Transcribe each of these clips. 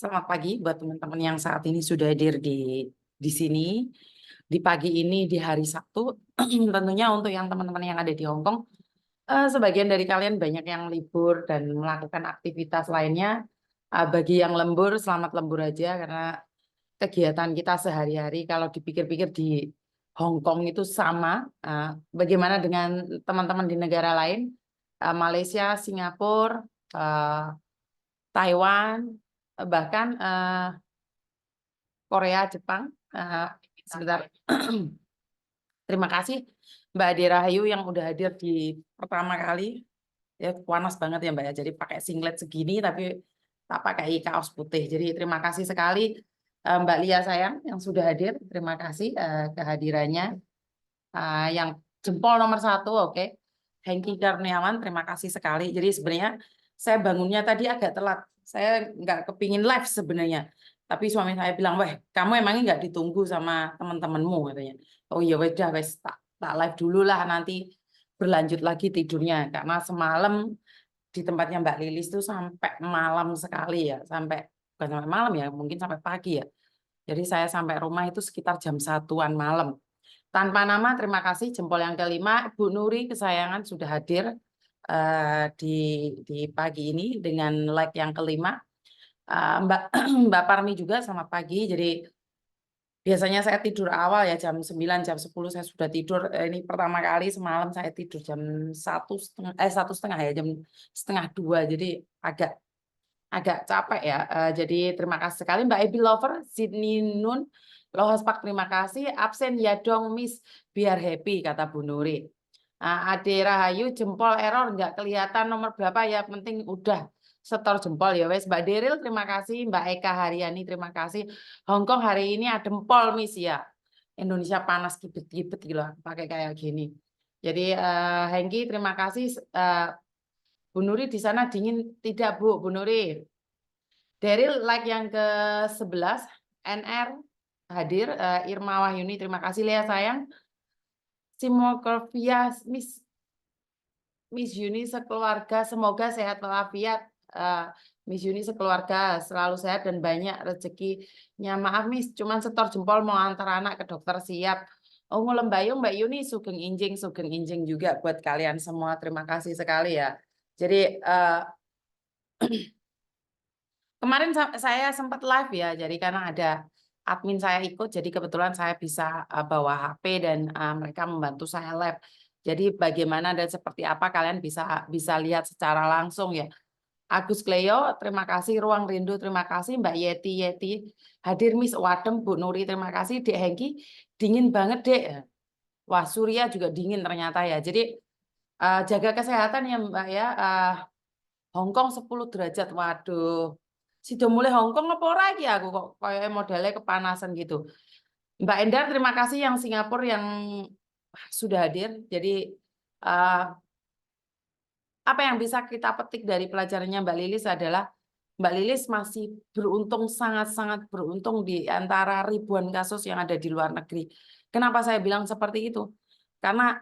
Selamat pagi buat teman-teman yang saat ini sudah hadir di sini. Di pagi ini di hari Sabtu, tentunya untuk yang teman-teman yang ada di Hong Kong, sebagian dari kalian banyak yang libur dan melakukan aktivitas lainnya. Bagi yang lembur, selamat lembur aja karena kegiatan kita sehari-hari kalau dipikir-pikir di Hong Kong itu sama. Bagaimana dengan teman-teman di negara lain, Malaysia, Singapura, Taiwan, bahkan Korea, Jepang. Sebentar. Terima kasih Mbak Ade Rahayu yang udah hadir di pertama kali. Ya panas banget ya Mbak ya. Jadi pakai singlet segini tapi tak pakai kaos putih. Jadi terima kasih sekali Mbak Lia sayang yang sudah hadir. Terima kasih kehadirannya. Yang jempol nomor 1, oke. Hengki Karniawan, terima kasih sekali. Jadi sebenarnya saya bangunnya tadi agak telat. Saya nggak kepingin live sebenarnya. Tapi suami saya bilang, weh, kamu emangnya nggak ditunggu sama teman-temanmu katanya. Oh iya, udah, wes tak live dulu lah nanti berlanjut lagi tidurnya. Karena semalam di tempatnya Mbak Lilis itu sampai malam sekali ya. Bukan sampai malam ya, mungkin sampai pagi ya. Jadi saya sampai rumah itu sekitar jam 1-an malam. Tanpa nama, terima kasih. Jempol yang kelima, Bu Nuri kesayangan sudah hadir di pagi ini dengan like yang kelima. Mbak Mbak Parmi juga selamat pagi. Jadi biasanya saya tidur awal ya jam 9, jam 10 saya sudah tidur. Ini pertama kali semalam saya tidur jam 1:30 ya, jam 1:30. Jadi agak agak capek ya. Jadi terima kasih sekali Mbak Ebi Lover, Sydney Nun, Lohospak terima kasih. Absen ya dong Miss, biar happy kata Bu Nuri. Ade Rahayu jempol error nggak kelihatan nomor berapa ya, penting udah setor jempol ya wes. Mbak Deril terima kasih, Mbak Eka Haryani terima kasih. Hong Kong hari ini ada jempol Miss ya. Indonesia panas kibet-kibet gitu pakai kayak gini. Jadi Hengki terima kasih. Bu Nuri di sana dingin tidak Bu? Bu Nuri. Daryl like yang ke-11, NR hadir, Irma Wahyuni terima kasih Lea sayang. Simokorvia Miss Yuni sekeluarga semoga sehat walafiat. Miss Yuni sekeluarga selalu sehat dan banyak rezekinya. Maaf Miss, cuman setor jempol mau antar anak ke dokter siap. Oh Lembayung Mbak Yuni sugeng injing juga buat kalian semua. Terima kasih sekali ya. Jadi kemarin saya sempat live ya, jadi karena ada admin saya ikut, jadi kebetulan saya bisa bawa HP dan mereka membantu saya live. Jadi bagaimana dan seperti apa kalian bisa lihat secara langsung ya. Agus Cleo, terima kasih. Ruang Rindu, terima kasih. Mbak Yeti hadir Miss Wadem, Bu Nuri, terima kasih. Dek Hengki, dingin banget Dek. Wah Surya juga dingin ternyata ya. Jadi jaga kesehatan ya Mbak ya. Hong Kong 10 derajat, waduh. Sudah mulai Hong Kong apa ora iki aku kok kayak modelnya kepanasan gitu. Mbak Endar terima kasih yang Singapura yang sudah hadir. Jadi apa yang bisa kita petik dari pelajarannya Mbak Lilis adalah Mbak Lilis masih beruntung, sangat-sangat beruntung di antara ribuan kasus yang ada di luar negeri. Kenapa saya bilang seperti itu? Karena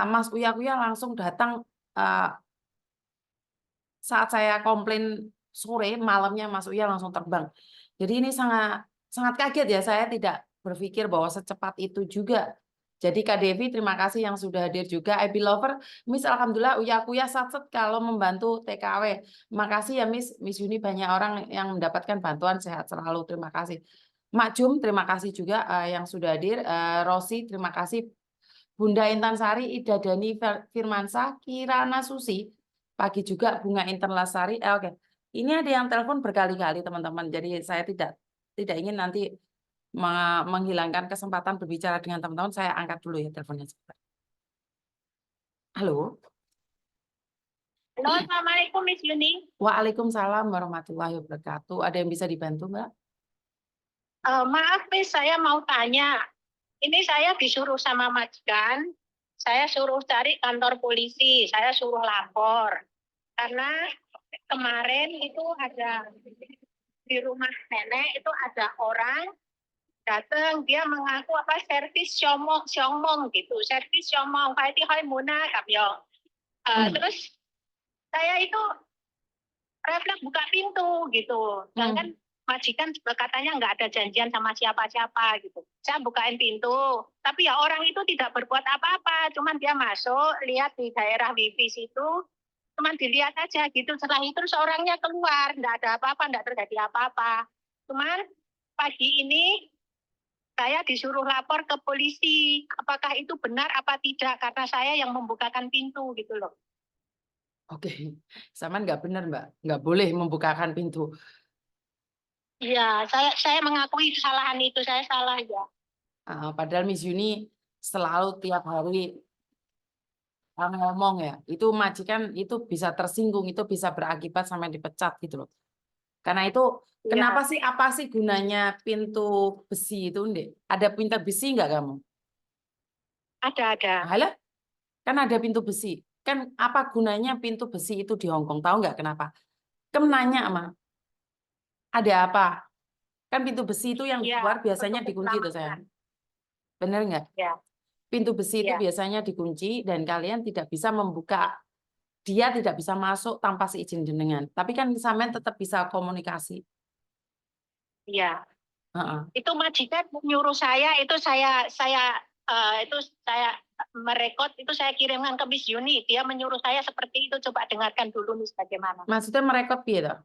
Mas Uya langsung datang saat saya komplain sore, malamnya Mas Uya langsung terbang. Jadi ini sangat kaget ya, saya tidak berpikir bahwa secepat itu juga. Jadi Kak Devi, terima kasih yang sudah hadir juga. Ebi Lover, Miss Alhamdulillah Uya satset kalau membantu TKW. Makasih ya Miss Yuni, banyak orang yang mendapatkan bantuan, sehat selalu. Terima kasih. Mak Jum, terima kasih juga yang sudah hadir. Rosi, terima kasih. Bunda Intan Sari, Ida Dani Firmansyah, Kirana Susi, pagi juga Bunga Intan Lasari. Oke. Ini ada yang telepon berkali-kali teman-teman. Jadi saya tidak ingin nanti menghilangkan kesempatan berbicara dengan teman-teman. Saya angkat dulu ya teleponnya sebentar. Halo. Halo, Assalamualaikum Miss Yuni. Waalaikumsalam warahmatullahi wabarakatuh. Ada yang bisa dibantu Mbak? Maaf Miss, saya mau tanya. Ini saya disuruh sama majikan, saya suruh cari kantor polisi, saya suruh lapor. Karena kemarin itu ada di rumah nenek itu ada orang datang, dia mengaku apa servis Xiongmong gitu, servis Xiongmong, Faiti Hai Muna, terus saya itu refleks buka pintu gitu, dan kan majikan juga katanya nggak ada janjian sama siapa-siapa gitu. Saya bukain pintu, tapi ya orang itu tidak berbuat apa-apa, cuman dia masuk, lihat di daerah wifi situ, cuman dilihat aja gitu. Setelah itu terus orangnya keluar, nggak ada apa-apa, nggak terjadi apa-apa. Cuman pagi ini saya disuruh lapor ke polisi, apakah itu benar apa tidak, karena saya yang membukakan pintu gitu loh. Oke, Saman nggak benar Mbak, nggak boleh membukakan pintu. Iya, saya mengakui kesalahan itu, saya salah ya. Padahal Miss Yuni selalu tiap hari ngomong ya, itu majikan itu bisa tersinggung, itu bisa berakibat sampai dipecat gitu loh. Karena itu kenapa Iya, sih, apa sih gunanya pintu besi itu, Ndek? Ada pintu besi nggak kamu? ada. Alah, kan ada pintu besi. Kan apa gunanya pintu besi itu di Hong Kong? Tahu nggak kenapa? Kamu nanya ama, ada apa? Kan pintu besi itu yang Iya, keluar biasanya untuk dikunci tuh keselamatan. sayang. Bener nggak? Ya, Pintu besi itu ya, biasanya dikunci dan kalian tidak bisa membuka, dia tidak bisa masuk tanpa seizin jenengan. Tapi kan sampean tetap bisa komunikasi. iya. Heeh. Itu majikan menyuruh saya, itu saya merekod, itu saya kirimkan ke Miss Yuni. Dia menyuruh saya seperti itu. Coba dengarkan dulu Miss bagaimana. Maksudnya merekod piye toh?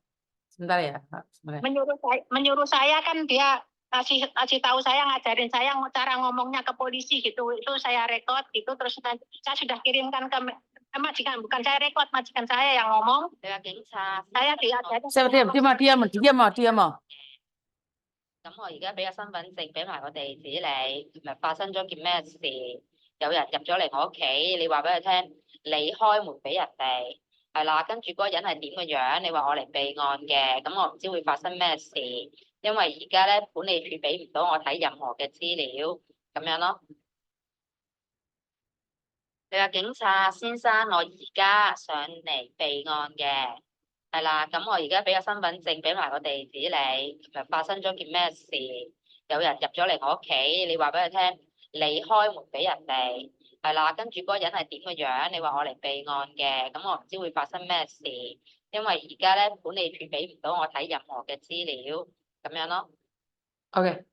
Sebentar ya, sebentar. Menyuruh saya kan dia kasih tahu saya, ngajarin saya cara ngomongnya ke polisi gitu. Itu saya rekod gitu, terus saya sudah kirimkan ke majikan, bukan saya rekod, majikan saya yang ngomong. Saya diajarin. Saya diam. 咁我而家俾個身份證，俾埋個地址你，咪發生咗件咩事？有人入咗嚟我屋企，你話俾佢聽，你開門俾人哋，係啦，跟住嗰個人係點嘅樣，你話我嚟備案嘅，咁我唔知會發生咩事，因為而家咧管理處俾唔到我睇任何嘅資料，咁樣咯。你話警察先生，我而家上嚟備案嘅。係啦，咁我而家俾個身份證，俾埋個地址你，咪發生咗件咩事？有人入咗嚟我屋企，你話俾佢聽，你開門俾人哋，係啦，跟住嗰個人係點嘅樣，你話我嚟備案嘅，咁我唔知會發生咩事，因為而家咧管理處俾唔到我睇任何嘅資料，咁樣咯。Oke.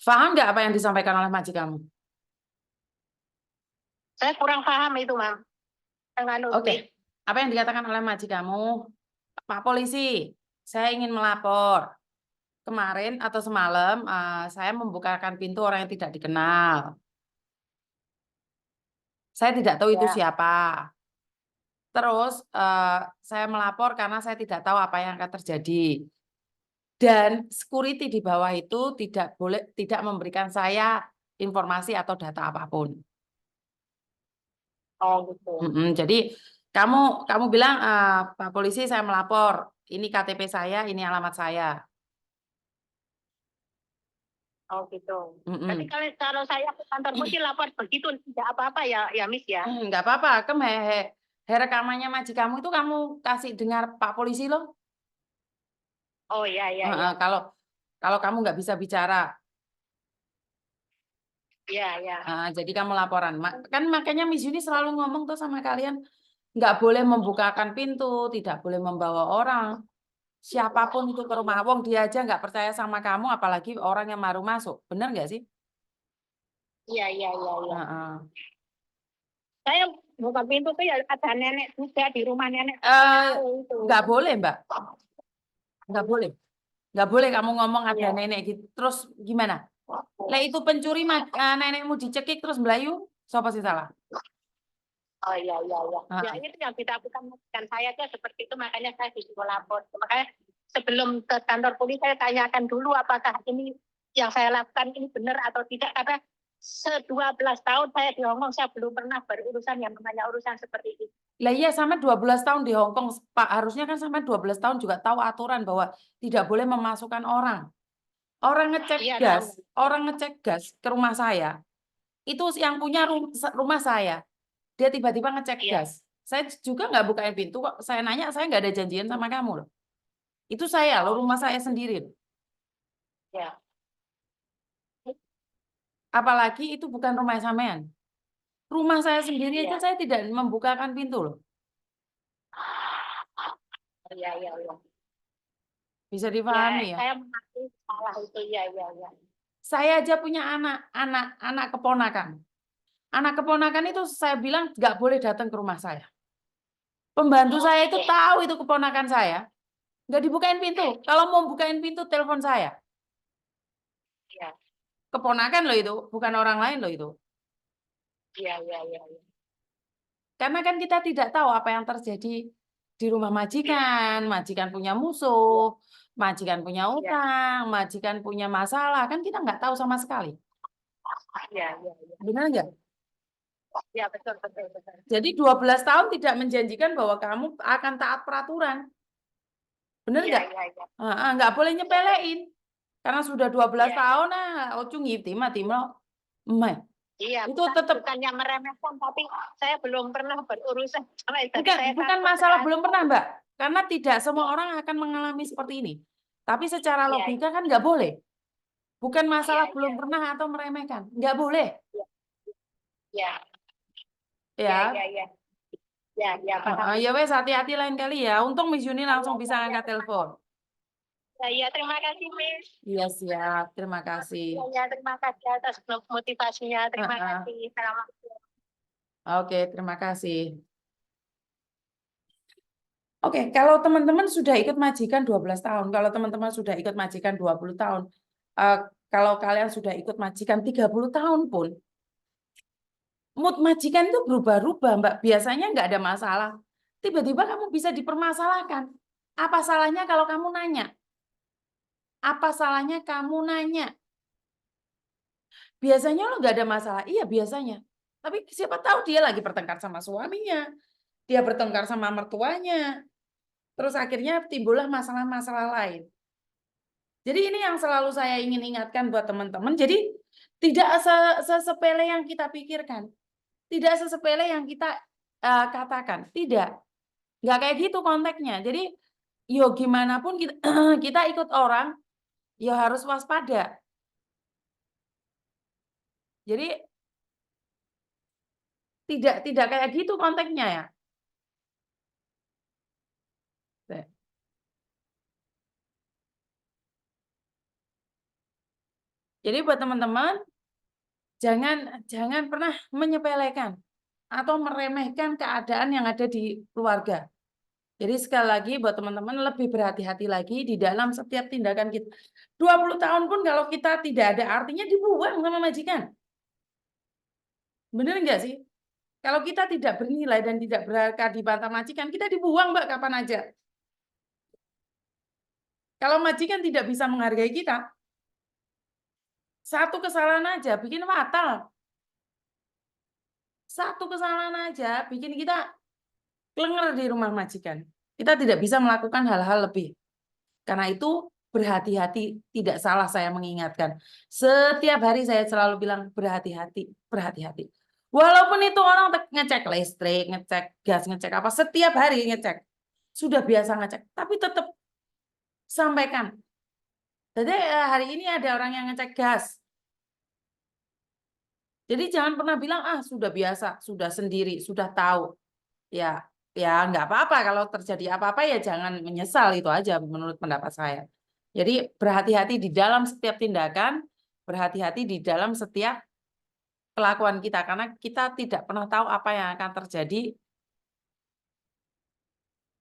Paham nggak apa yang disampaikan oleh majikanmu? Saya kurang paham itu, Mam. Oke. Apa yang dikatakan oleh majikanmu? Pak Polisi, saya ingin melapor. Kemarin atau semalam saya membukakan pintu orang yang tidak dikenal. Saya tidak tahu itu Ya. siapa. Terus saya melapor karena saya tidak tahu apa yang akan terjadi. Dan security di bawah itu tidak memberikan saya informasi atau data apapun. Oh gitu. Jadi kamu bilang, Pak Polisi saya melapor, ini KTP saya, ini alamat saya. Oh gitu. Mm-mm. Tapi kalau saya ke kantor polisi lapor begitu tidak apa-apa ya Miss ya. Nggak apa-apa, rekamannya majikanmu itu kamu kasih dengar Pak Polisi loh. Oh ya. Kalau kamu nggak bisa bicara, Ya. jadi kamu laporan. Kan makanya Miss Yuni selalu ngomong tuh sama kalian, nggak boleh membukakan pintu, tidak boleh membawa orang. Siapapun itu ke rumah, wong dia aja nggak percaya sama kamu, apalagi orang yang baru masuk. Bener nggak sih? Iya. Heeh. Saya buka pintu tuh ya ada nenek juga di rumah nenek. Nggak boleh, Mbak. Nggak boleh. Nggak boleh kamu ngomong ada Iya. nenek gitu. Terus gimana? Lah itu pencuri nenekmu dicekik terus Melayu, siapa sih salah? Oh iya. Ah. Ya itu yang ditakutkan majikan saya tuh seperti itu, makanya saya disuruh lapor. Makanya sebelum ke kantor polisi saya tanyakan dulu apakah ini yang saya lakukan ini benar atau tidak, karena 12 tahun saya di Hong Kong saya belum pernah berurusan yang namanya urusan seperti itu. Lah iya, sama 12 tahun di Hong Kong, Pak. Harusnya kan sama 12 tahun juga tahu aturan bahwa tidak boleh memasukkan orang. Orang ngecek Iya, gas, tahu. orang ngecek gas ke rumah saya. Itu yang punya rumah saya. Dia tiba-tiba ngecek Iya. gas. Saya juga nggak bukain pintu kok. Saya nanya, saya nggak ada janjian sama kamu loh. Itu saya loh, rumah saya sendiri. Ya. Apalagi itu bukan rumah sampean. Rumah saya sendiri aja Iya. saya tidak membukakan pintu loh. Iya. Bisa Ya, dipahami ya? saya mengakui salah itu. Ya. Saya aja punya anak keponakan. Anak keponakan itu saya bilang nggak boleh datang ke rumah saya. Pembantu saya itu Oke. tahu itu keponakan saya. Nggak dibukain pintu. Kalau mau bukain pintu, telepon saya. Ya. Keponakan loh itu, bukan orang lain loh itu. Ya. Karena kan kita tidak tahu apa yang terjadi di rumah majikan. Majikan punya musuh, majikan punya utang, majikan punya masalah. Kan kita nggak tahu sama sekali. Ya. Benar nggak? Ya, betul. Jadi 12 tahun tidak menjanjikan bahwa kamu akan taat peraturan. Benar nggak? Ya. Nggak boleh nyepelein. Karena sudah 12 Ya. tahun, ujung tim lo. Iya, Itu tetap bukannya meremehkan, tapi saya belum pernah berurusan sama itu. bukan masalah belum pernah, Mbak. Karena tidak semua orang akan mengalami seperti ini. Tapi secara Iya, logika kan nggak boleh. Bukan masalah Iya. belum pernah atau meremehkan. Nggak boleh. Ya. Ya. Ya, paham. Ya wes, hati-hati lain kali ya. Untung Miss Yuni langsung bisa angkat telepon. Ya, terima kasih, Miss. Iya, siap. Terima kasih. Ya, terima kasih atas motivasinya. Terima kasih. Assalamualaikum. Oke, terima kasih. Oke, kalau teman-teman sudah ikut majikan 12 tahun, kalau teman-teman sudah ikut majikan 20 tahun, kalau kalian sudah ikut majikan 30 tahun pun, mood majikan itu berubah-ubah, Mbak. Biasanya nggak ada masalah. Tiba-tiba kamu bisa dipermasalahkan. Apa salahnya kalau kamu nanya? Apa salahnya kamu nanya? Biasanya lo nggak ada masalah. Iya, biasanya. Tapi siapa tahu dia lagi bertengkar sama suaminya. Dia bertengkar sama mertuanya. Terus akhirnya timbullah masalah-masalah lain. Jadi ini yang selalu saya ingin ingatkan buat teman-teman. Jadi tidak sesepele yang kita pikirkan. Tidak sesepele yang kita katakan. Tidak. Nggak kayak gitu konteksnya. Jadi yo gimana pun kita, kita ikut orang, ya harus waspada. Jadi tidak kayak gitu konteksnya ya. Jadi buat teman-teman, jangan pernah menyepelekan atau meremehkan keadaan yang ada di keluarga. Jadi sekali lagi buat teman-teman lebih berhati-hati lagi di dalam setiap tindakan kita. 20 tahun pun kalau kita tidak ada artinya dibuang sama majikan. Bener nggak sih? Kalau kita tidak bernilai dan tidak berharga di mata majikan, kita dibuang, Mbak, kapan aja. Kalau majikan tidak bisa menghargai kita, satu kesalahan aja bikin fatal. Satu kesalahan aja bikin kita klenger di rumah majikan. Kita tidak bisa melakukan hal-hal lebih. Karena itu berhati-hati, tidak salah saya mengingatkan. Setiap hari saya selalu bilang berhati-hati, berhati-hati. Walaupun itu orang ngecek listrik, ngecek gas, ngecek apa, setiap hari ngecek. Sudah biasa ngecek, tapi tetap sampaikan. Jadi hari ini ada orang yang ngecek gas. Jadi jangan pernah bilang, sudah biasa, sudah sendiri, sudah tahu. Ya nggak apa-apa kalau terjadi apa-apa ya jangan menyesal, itu aja menurut pendapat saya. Jadi berhati-hati di dalam setiap tindakan, berhati-hati di dalam setiap kelakuan kita karena kita tidak pernah tahu apa yang akan terjadi.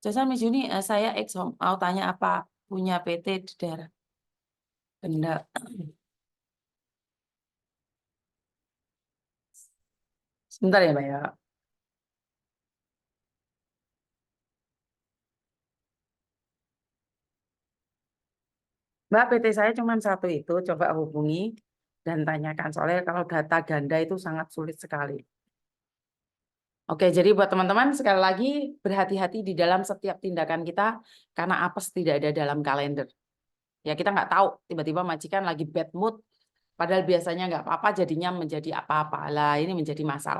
Jasa Miss Yuni, saya mau tanya apa punya PT di daerah. Benar. Sebentar ya, Mbak ya. Mbak, PT saya cuma satu itu, coba hubungi dan tanyakan. Soalnya kalau data ganda itu sangat sulit sekali. Oke, jadi buat teman-teman sekali lagi berhati-hati di dalam setiap tindakan kita karena apes tidak ada dalam kalender. Ya kita nggak tahu tiba-tiba majikan lagi bad mood, padahal biasanya nggak apa-apa jadinya menjadi apa-apa. Lah ini menjadi masalah.